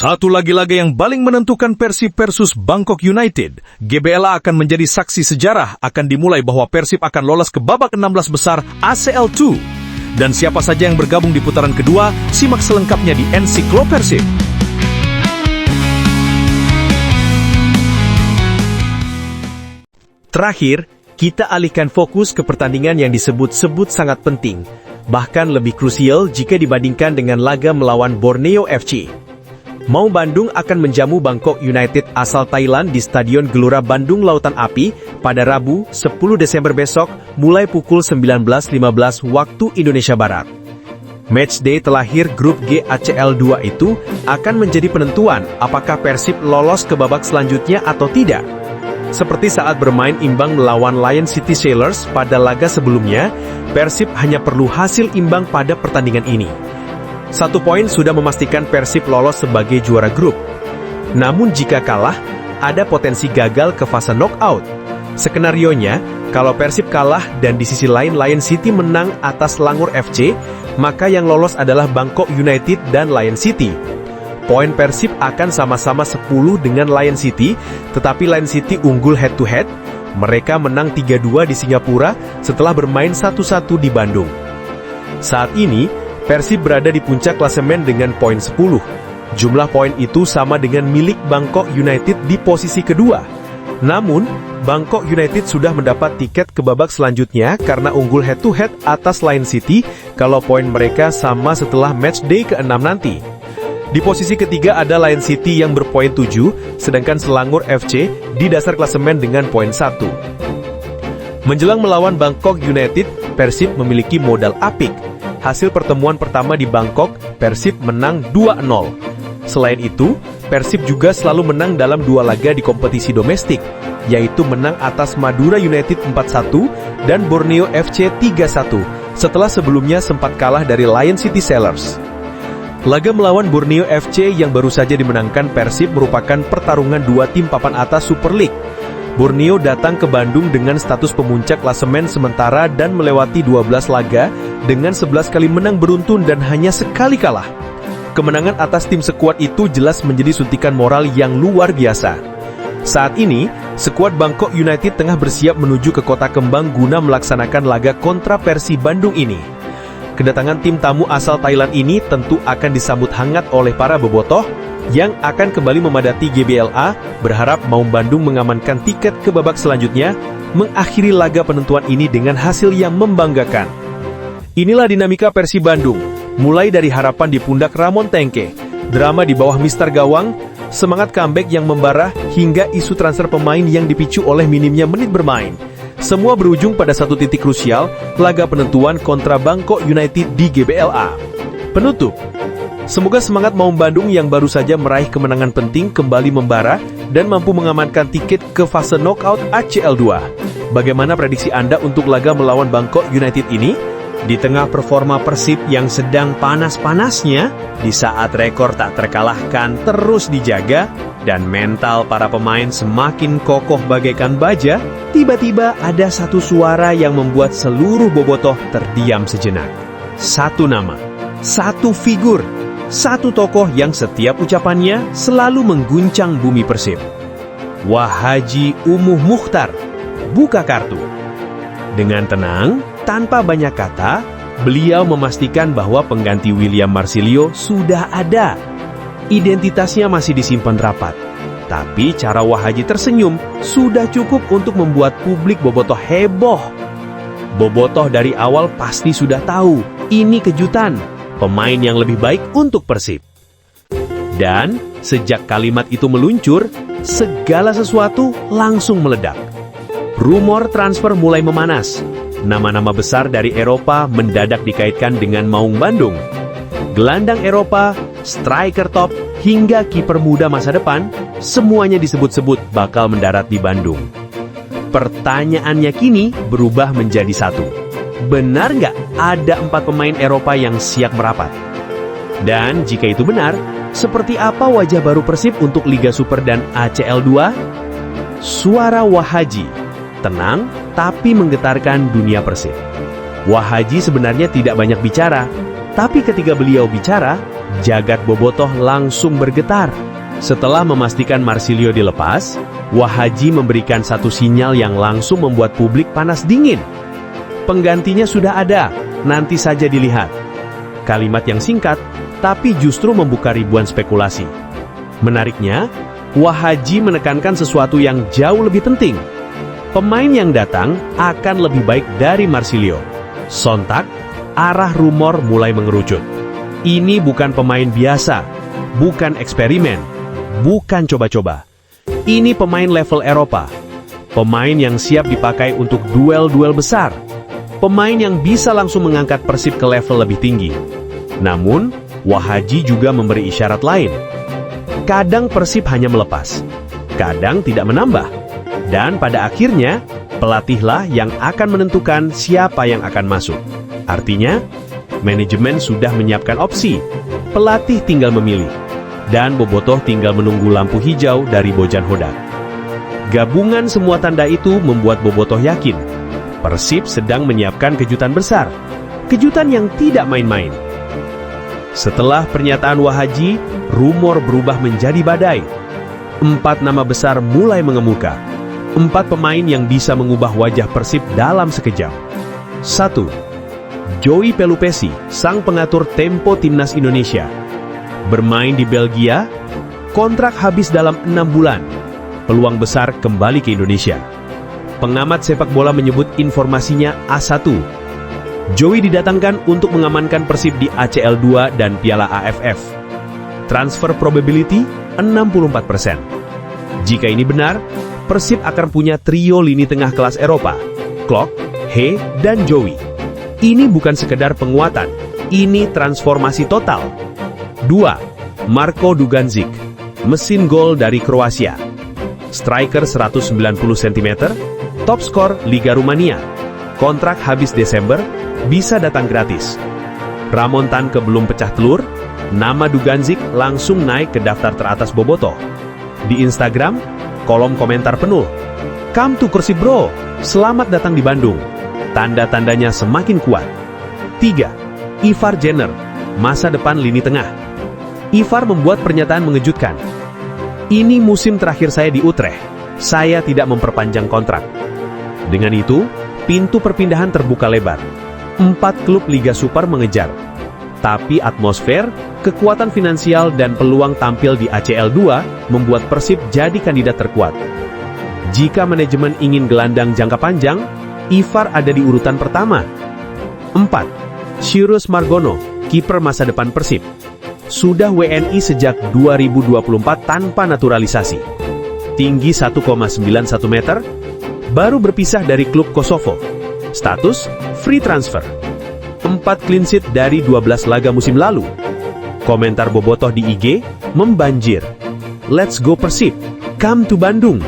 Satu lagi laga yang paling menentukan Persib versus Bangkok United. GBLA akan menjadi saksi sejarah akan dimulai bahwa Persib akan lolos ke babak 16 besar ACL2. Dan siapa saja yang bergabung di putaran kedua, simak selengkapnya di Ensiklo Persib. Terakhir, kita alihkan fokus ke pertandingan yang disebut-sebut sangat penting, bahkan lebih krusial jika dibandingkan dengan laga melawan Borneo FC. Maung Bandung akan menjamu Bangkok United asal Thailand di Stadion Gelora Bandung Lautan Api pada Rabu 10 Desember besok mulai pukul 19.15 waktu Indonesia Barat. Matchday terakhir grup G ACL2 itu akan menjadi penentuan apakah Persib lolos ke babak selanjutnya atau tidak. Seperti saat bermain imbang melawan Lion City Sailors pada laga sebelumnya, Persib hanya perlu hasil imbang pada pertandingan ini. 1 poin sudah memastikan Persib lolos sebagai juara grup. Namun jika kalah, ada potensi gagal ke fase knockout. Skenarionya, kalau Persib kalah dan di sisi lain Lion City menang atas Langur FC, maka yang lolos adalah Bangkok United dan Lion City. Poin Persib akan sama-sama 10 dengan Lion City, tetapi Lion City unggul head-to-head. Mereka menang 3-2 di Singapura setelah bermain 1-1 di Bandung. Saat ini, Persib berada di puncak klasemen dengan poin 10. Jumlah poin itu sama dengan milik Bangkok United di posisi kedua. Namun, Bangkok United sudah mendapat tiket ke babak selanjutnya karena unggul head-to-head atas Lion City kalau poin mereka sama setelah matchday ke-6 nanti. Di posisi ketiga ada Lion City yang berpoin 7, sedangkan Selangor FC di dasar klasemen dengan poin 1. Menjelang melawan Bangkok United, Persib memiliki modal apik. Hasil pertemuan pertama di Bangkok, Persib menang 2-0. Selain itu, Persib juga selalu menang dalam 2 laga di kompetisi domestik, yaitu menang atas Madura United 4-1 dan Borneo FC 3-1, setelah sebelumnya sempat kalah dari Lion City Sailors. Laga melawan Borneo FC yang baru saja dimenangkan Persib merupakan pertarungan 2 tim papan atas Super League. Borneo datang ke Bandung dengan status pemuncak klasemen sementara dan melewati 12 laga dengan 11 kali menang beruntun dan hanya sekali kalah. Kemenangan atas tim sekuat itu jelas menjadi suntikan moral yang luar biasa. Saat ini, skuad Bangkok United tengah bersiap menuju ke Kota Kembang guna melaksanakan laga kontra Persib Bandung ini. Kedatangan tim tamu asal Thailand ini tentu akan disambut hangat oleh para bobotoh yang akan kembali memadati GBLA, berharap Maung Bandung mengamankan tiket ke babak selanjutnya, mengakhiri laga penentuan ini dengan hasil yang membanggakan. Inilah dinamika Persib Bandung, mulai dari harapan di pundak Ramon Tengke, drama di bawah Mister Gawang, semangat comeback yang membara, hingga isu transfer pemain yang dipicu oleh minimnya menit bermain. Semua berujung pada satu titik krusial, laga penentuan kontra Bangkok United di GBLA. Penutup, semoga semangat Maung Bandung yang baru saja meraih kemenangan penting kembali membara dan mampu mengamankan tiket ke fase knockout ACL2. Bagaimana prediksi Anda untuk laga melawan Bangkok United ini? Di tengah performa Persib yang sedang panas-panasnya, di saat rekor tak terkalahkan terus dijaga, dan mental para pemain semakin kokoh bagaikan baja, tiba-tiba ada satu suara yang membuat seluruh bobotoh terdiam sejenak. Satu nama, satu figur, satu tokoh yang setiap ucapannya selalu mengguncang bumi Persib. Wahaji Umuh Mukhtar, buka kartu. Dengan tenang, tanpa banyak kata, beliau memastikan bahwa pengganti William Marsilio sudah ada. Identitasnya masih disimpan rapat. Tapi cara Wahaji tersenyum sudah cukup untuk membuat publik bobotoh heboh. Bobotoh dari awal pasti sudah tahu, ini kejutan. Pemain yang lebih baik untuk Persib. Dan sejak kalimat itu meluncur, segala sesuatu langsung meledak. Rumor transfer mulai memanas. Nama-nama besar dari Eropa mendadak dikaitkan dengan Maung Bandung. Gelandang Eropa, striker top, hingga kiper muda masa depan, semuanya disebut-sebut bakal mendarat di Bandung. Pertanyaannya kini berubah menjadi satu. Benar nggak ada 4 pemain Eropa yang siap merapat? Dan jika itu benar, seperti apa wajah baru Persib untuk Liga Super dan ACL2? Suara Wahaji, tenang tapi menggetarkan dunia Persib. Wahaji sebenarnya tidak banyak bicara, tapi ketika beliau bicara, Jagat bobotoh langsung bergetar. Setelah memastikan Marsilio dilepas, Wahaji memberikan satu sinyal yang langsung membuat publik panas dingin. Penggantinya sudah ada, nanti saja dilihat. Kalimat yang singkat, tapi justru membuka ribuan spekulasi. Menariknya, Wahaji menekankan sesuatu yang jauh lebih penting. Pemain yang datang akan lebih baik dari Marsilio. Sontak, arah rumor mulai mengerucut. Ini bukan pemain biasa, bukan eksperimen, bukan coba-coba. Ini pemain level Eropa. Pemain yang siap dipakai untuk duel-duel besar. Pemain yang bisa langsung mengangkat Persib ke level lebih tinggi. Namun, Wahaji juga memberi isyarat lain. Kadang Persib hanya melepas, kadang tidak menambah. Dan pada akhirnya, pelatihlah yang akan menentukan siapa yang akan masuk. Artinya, manajemen sudah menyiapkan opsi, pelatih tinggal memilih, dan bobotoh tinggal menunggu lampu hijau dari Bojan Hodak. Gabungan semua tanda itu membuat bobotoh yakin, Persib sedang menyiapkan kejutan besar, kejutan yang tidak main-main. Setelah pernyataan Wahaji, rumor berubah menjadi badai. 4 nama besar mulai mengemuka. 4 pemain yang bisa mengubah wajah Persib dalam sekejap. 1. Joey Pelupesi, sang pengatur tempo timnas Indonesia. Bermain di Belgia, kontrak habis dalam 6 bulan. Peluang besar kembali ke Indonesia. Pengamat sepak bola menyebut informasinya A1. Joey didatangkan untuk mengamankan Persib di ACL 2 dan Piala AFF. Transfer probability 64%. Jika ini benar, Persib akan punya trio lini tengah kelas Eropa, Klok, He, dan Joey. Ini bukan sekedar penguatan, ini transformasi total. 2. Marko Dugandzic, mesin gol dari Kroasia. Striker 190 cm, top skor Liga Rumania. Kontrak habis Desember, bisa datang gratis. Ramon Tanke belum pecah telur, nama Dugandzic langsung naik ke daftar teratas bobotoh. Di Instagram, kolom komentar penuh. "Come to Persib bro, selamat datang di Bandung." Tanda-tandanya semakin kuat. 3. Ivar Jenner, masa depan lini tengah. Ivar membuat pernyataan mengejutkan. "Ini musim terakhir saya di Utrecht. Saya tidak memperpanjang kontrak." Dengan itu, pintu perpindahan terbuka lebar. 4 klub Liga Super mengejar. Tapi atmosfer, kekuatan finansial, dan peluang tampil di ACL 2 membuat Persib jadi kandidat terkuat. Jika manajemen ingin gelandang jangka panjang, Ivar ada di urutan pertama. 4. Cyrus Margono, kiper masa depan Persib. Sudah WNI sejak 2024 tanpa naturalisasi. Tinggi 1,91 meter, baru berpisah dari klub Kosovo. Status, free transfer. 4 clean sheet dari 12 laga musim lalu. Komentar bobotoh di IG membanjir. "Let's go Persib, come to Bandung."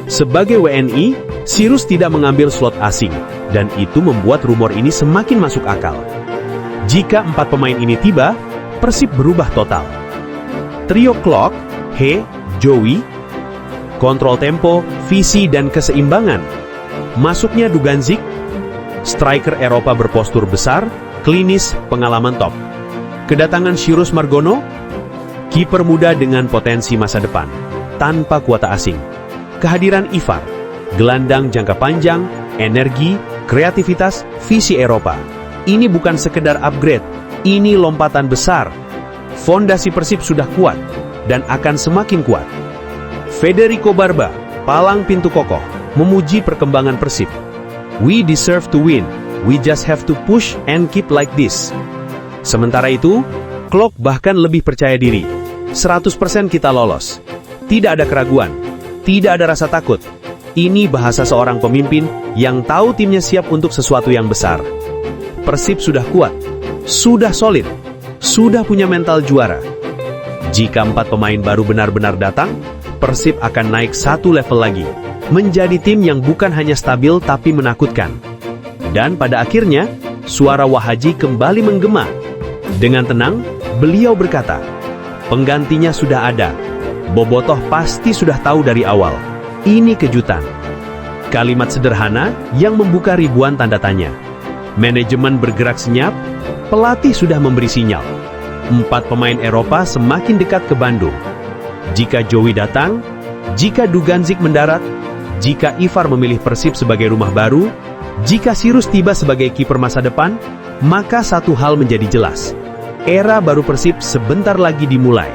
Sebagai WNI, Cyrus tidak mengambil slot asing, dan itu membuat rumor ini semakin masuk akal. Jika 4 pemain ini tiba, Persib berubah total. Trio Klok, He, Joey, kontrol tempo, visi, dan keseimbangan. Masuknya Dugandzic, striker Eropa berpostur besar, klinis, pengalaman top. Kedatangan Cyrus Margono, kiper muda dengan potensi masa depan, tanpa kuota asing. Kehadiran Ivar, gelandang jangka panjang, energi, kreativitas, visi Eropa. Ini bukan sekedar upgrade, ini lompatan besar. Fondasi Persib sudah kuat, dan akan semakin kuat. Federico Barba, palang pintu kokoh, memuji perkembangan Persib. "We deserve to win, we just have to push and keep like this." Sementara itu, Klok bahkan lebih percaya diri. 100% kita lolos. Tidak ada keraguan, tidak ada rasa takut. Ini bahasa seorang pemimpin yang tahu timnya siap untuk sesuatu yang besar. Persib sudah kuat, sudah solid, sudah punya mental juara. Jika 4 pemain baru benar-benar datang, Persib akan naik 1 level lagi, menjadi tim yang bukan hanya stabil tapi menakutkan. Dan pada akhirnya, suara Wahaji kembali menggema. Dengan tenang, beliau berkata, "Penggantinya sudah ada. Bobotoh pasti sudah tahu dari awal. Ini kejutan." Kalimat sederhana yang membuka ribuan tanda tanya. Manajemen bergerak senyap, pelatih sudah memberi sinyal. 4 pemain Eropa semakin dekat ke Bandung. Jika Joey datang, jika Duganzik mendarat, jika Ivar memilih Persib sebagai rumah baru, jika Sirus tiba sebagai kiper masa depan, maka satu hal menjadi jelas. Era baru Persib sebentar lagi dimulai.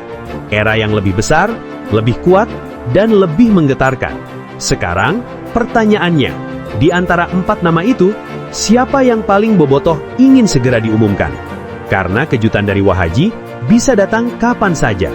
Era yang lebih besar, lebih kuat, dan lebih menggetarkan. Sekarang, pertanyaannya, di antara 4 nama itu, siapa yang paling bobotoh ingin segera diumumkan? Karena kejutan dari Wahaji bisa datang kapan saja.